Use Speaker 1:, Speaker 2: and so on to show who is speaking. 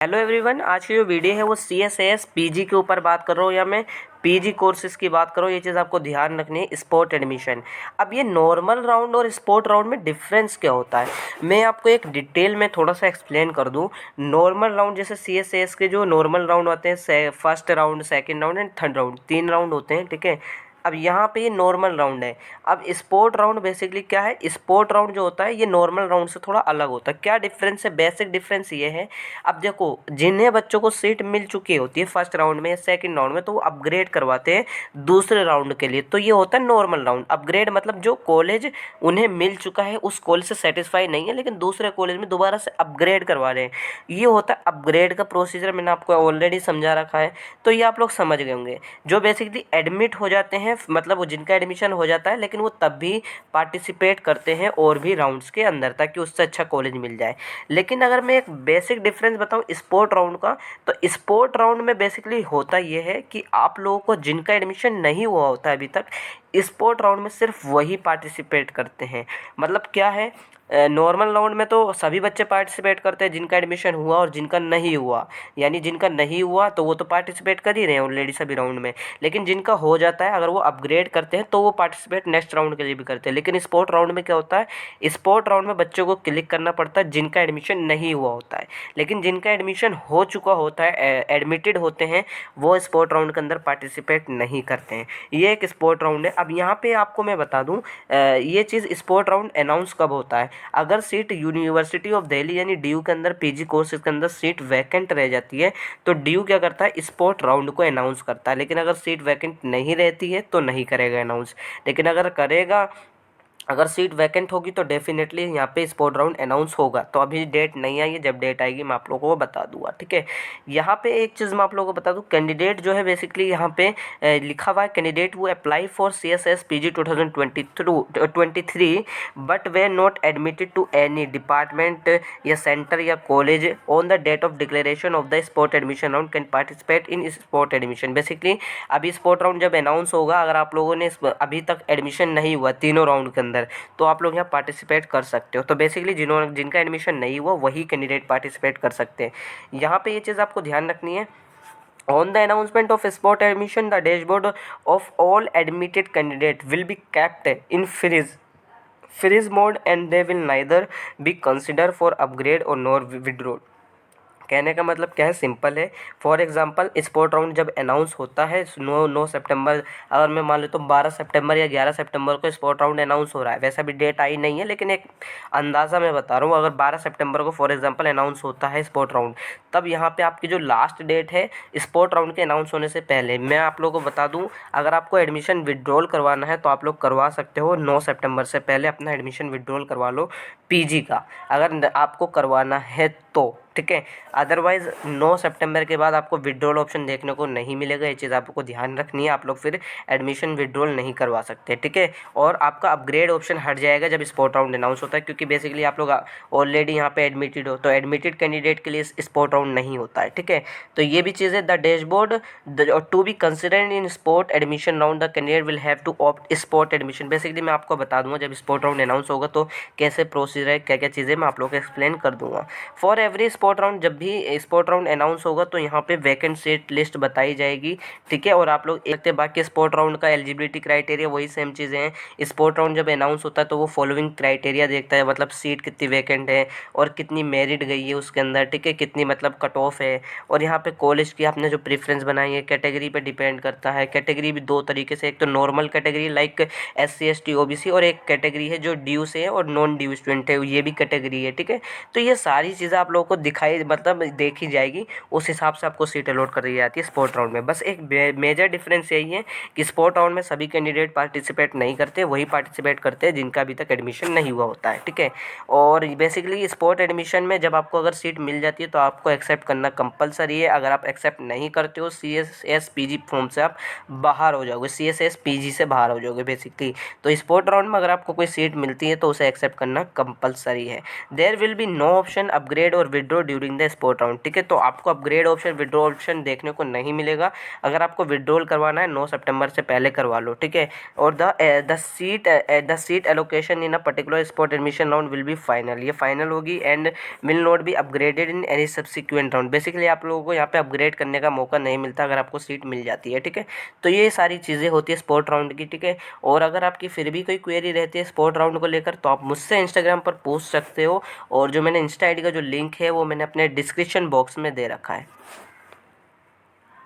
Speaker 1: Hello everyone, आज की जो वीडियो है वो CSAS पीजी के ऊपर बात कर रहा हूँ या मैं पीजी कोर्सेज़ की बात कर रहा हूँ। ये चीज़ आपको ध्यान रखनी है। स्पोर्ट एडमिशन, अब ये नॉर्मल राउंड और स्पोर्ट राउंड में डिफरेंस क्या होता है, मैं आपको एक डिटेल में थोड़ा सा एक्सप्लेन कर दूँ। नॉर्मल राउंड जैसे CSAS के जो नॉर्मल राउंड होते हैं, first round, second round and third round, 3 round होते हैं, ठीक है। अब यहाँ पे ये नॉर्मल राउंड है। अब स्पोर्ट राउंड बेसिकली क्या है, स्पोर्ट राउंड जो होता है ये नॉर्मल राउंड से थोड़ा अलग होता है। क्या डिफरेंस है, बेसिक डिफरेंस ये है। अब देखो, जिन्हें बच्चों को सीट मिल चुकी होती है फर्स्ट राउंड में या सेकंड राउंड में, तो वो अपग्रेड करवाते हैं दूसरे राउंड के लिए। तो ये होता है नॉर्मल राउंड। अपग्रेड मतलब जो कॉलेज उन्हें मिल चुका है उस कॉलेज से सेटिस्फाई नहीं है, लेकिन दूसरे कॉलेज में दोबारा से अपग्रेड करवा रहे हैं, ये होता है अपग्रेड का प्रोसीजर। मैंने आपको ऑलरेडी समझा रखा है, तो ये आप लोग समझ गए होंगे। जो बेसिकली एडमिट हो जाते हैं, मतलब वो जिनका एडमिशन हो जाता है, लेकिन वो तब भी पार्टिसिपेट करते हैं और भी राउंड्स के अंदर, ताकि उससे अच्छा कॉलेज मिल जाए। लेकिन अगर मैं एक बेसिक डिफरेंस बताऊं स्पोर्ट राउंड का, तो स्पोर्ट राउंड में बेसिकली होता ये है कि आप लोगों को जिनका एडमिशन नहीं हुआ होता है अभी तक, स्पोर्ट राउंड में सिर्फ वही पार्टिसिपेट करते हैं। मतलब क्या है, नॉर्मल राउंड में तो सभी बच्चे पार्टिसिपेट करते हैं जिनका एडमिशन हुआ और जिनका नहीं हुआ, यानी जिनका नहीं हुआ तो वो तो पार्टिसिपेट कर ही रहे हैं ऑलरेडी सभी राउंड में। लेकिन जिनका हो जाता है, अगर वो अपग्रेड करते हैं तो वो पार्टिसिपेट नेक्स्ट राउंड के लिए भी करते हैं। लेकिन स्पोर्ट राउंड में क्या होता है, स्पोर्ट राउंड में बच्चों को क्लिक करना पड़ता है जिनका एडमिशन नहीं हुआ होता है। लेकिन जिनका एडमिशन हो चुका होता है, एडमिटेड होते हैं, वो स्पोर्ट राउंड के अंदर पार्टिसिपेट नहीं करते हैं। ये एक स्पोर्ट राउंड है। अब यहाँ पे आपको मैं बता दूँ, ये चीज़ स्पोर्ट राउंड अनाउंस कब होता है, अगर सीट यूनिवर्सिटी ऑफ दिल्ली यानी DU के अंदर पीजी कोर्सेज के अंदर सीट वैकेंट रह जाती है, तो DU क्या करता है, स्पोर्ट राउंड को अनाउंस करता है। लेकिन अगर सीट वैकेंट नहीं रहती है तो नहीं करेगा अनाउंस। लेकिन अगर करेगा, अगर सीट वैकेंट होगी तो डेफिनेटली यहाँ पे स्पोर्ट राउंड अनाउंस होगा। तो अभी डेट नहीं आई है, जब डेट आएगी मैं आप लोगों को बता दूंगा, ठीक है। यहाँ पे एक चीज़ मैं आप लोगों को बता दूँ, कैंडिडेट जो है बेसिकली यहाँ पे लिखा हुआ है, candidate who apply for CSS PG 2023 but were not admitted to any department या सेंटर या college on the date of declaration of the sport admission round can participate in sport admission. Basically अभी sport round जब announce होगा, अगर आप लोगों ने अभी तक एडमिशन नहीं हुआ तीनों राउंड के अंदर, तो आप लोग यहाँ पार्टिसिपेट कर सकते हो। तो बेसिकली जिनका एडमिशन नहीं हुआ वही कैंडिडेट पार्टिसिपेट कर सकते हैं। यहाँ पे ये चीज़ आपको ध्यान रखनी है। On the announcement of sport admission, the dashboard of all admitted candidates will be kept in freeze mode and they will neither be considered for upgrade or nor withdrawn। कहने का मतलब क्या है, सिंपल है। फॉर एग्जांपल स्पोर्ट राउंड जब announce होता है 9 सितंबर, अगर मैं मान लेता हूँ 12 सितंबर या 11 सितंबर को स्पोर्ट राउंड अनाउंस हो रहा है, वैसा भी डेट आई नहीं है, लेकिन एक अंदाज़ा मैं बता रहा हूँ। अगर 12 सितंबर को फॉर एग्जांपल अनाउंस होता है स्पोर्ट राउंड, तब यहाँ पे आपकी जो लास्ट डेट है स्पोर्ट राउंड के अनाउंस होने से पहले, मैं आप लोगों को बता दूँ, अगर आपको एडमिशन विड्रॉल करवाना है तो आप लोग करवा सकते हो 9 सितंबर से पहले अपना एडमिशन विड्रॉल करवा लो पीजी का, अगर आपको करवाना है तो, ठीक है। अदरवाइज़ 9 सितंबर के बाद आपको विड्रॉल ऑप्शन देखने को नहीं मिलेगा। ये चीज़ आपको ध्यान रखनी है, आप लोग फिर एडमिशन विड्रॉल नहीं करवा सकते, ठीक है। और आपका अपग्रेड ऑप्शन हट जाएगा जब स्पोर्ट राउंड अनाउंस होता है, क्योंकि बेसिकली आप लोग ऑलरेडी यहाँ पे एडमिटेड हो, तो एडमिटेड कैंडिडेट के लिए स्पोर्ट राउंड नहीं होता है, ठीक है। तो ये भी चीज़ है। The dashboard to be considered in sport admission round, the candidate will have to opt sport admission. Basically मैं आपको बता दूंगा जब स्पोर्ट राउंड अनाउंस होगा तो कैसे प्रोसीजर है, क्या क्या चीज़ें मैं आप लोग को एक्सप्लेन कर दूंगा। फॉर एवरी स्पोर्ट राउंड, जब भी स्पोर्ट राउंड अनाउंस होगा तो यहाँ पे वैकेंट सीट लिस्ट बताई जाएगी, ठीक है। और आप लोग एक बाकी स्पोर्ट राउंड का एलिजिबिलिटी क्राइटेरिया वही सेम चीज़ें हैं। स्पोर्ट राउंड जब अनाउंस होता है तो वो फॉलोइंग क्राइटेरिया देखता है, मतलब सीट कितनी वैकेंट है और कितनी मेरिट गई है उसके अंदर, ठीक है, कितनी मतलब कट ऑफ है। और यहाँ पे कॉलेज की आपने जो प्रेफरेंस बनाई है कैटेगरी पे डिपेंड करता है। कैटेगरी भी दो तरीके से, एक तो normal category like SC ST OBC, और एक कैटेगरी है जो ड्यू से है और नॉन ड्यू स्टूडेंट है, ये भी कैटेगरी है, ठीक है। तो ये सारी चीज़ें आप लोगों को दिखाई, मतलब देखी जाएगी, उस हिसाब से आपको सीट अलॉट कर दी जाती है स्पोर्ट राउंड में। बस एक मेजर डिफरेंस यही है कि स्पोर्ट राउंड में सभी कैंडिडेट पार्टिसिपेट नहीं करते, वही पार्टिसिपेट करते हैं जिनका अभी तक एडमिशन नहीं हुआ होता है, ठीक है। और बेसिकली स्पोर्ट एडमिशन में जब आपको अगर सीट मिल जाती है तो आपको एक्सेप्ट करना कंपलसरी है। अगर आप एक्सेप्ट नहीं करते हो CSS PG फॉर्म से आप बाहर हो जाओगे, CSS PG से बाहर हो जाओगे बेसिकली। तो स्पोर्ट राउंड में अगर आपको कोई सीट मिलती है तो उसे एक्सेप्ट करना कंपलसरी है। There will be no option upgrade और withdraw withdraw during the spot round. ठीक है, तो आपको अपग्रेड ऑप्शन, विड्रॉ ऑप्शन देखने को नहीं मिलेगा। अगर आपको विड्रॉल करवाना है 9 सितंबर से पहले करवा लो। ठीक है, और the seat allocation in a particular sport admission round will be final, ये फाइनल होगी and will not be upgraded in any subsequent round. Basically आप लोगों को यहाँ पे अपग्रेड करने का मौका नहीं मिलता अगर आपको सीट मिल जाती है। ठीक है, तो ये सारी चीज़ें होती है स्पोर्ट राउंड की। ठीक है, और अगर आपकी फिर भी कोई क्वेरी रहती है स्पोर्ट राउंड को लेकर तो आप मुझसे इंस्टाग्राम पर पूछ सकते हो, और जो मैंने इंस्टा आईडी का जो लिंक है वो मैंने अपने डिस्क्रिप्शन बॉक्स में दे रखा है।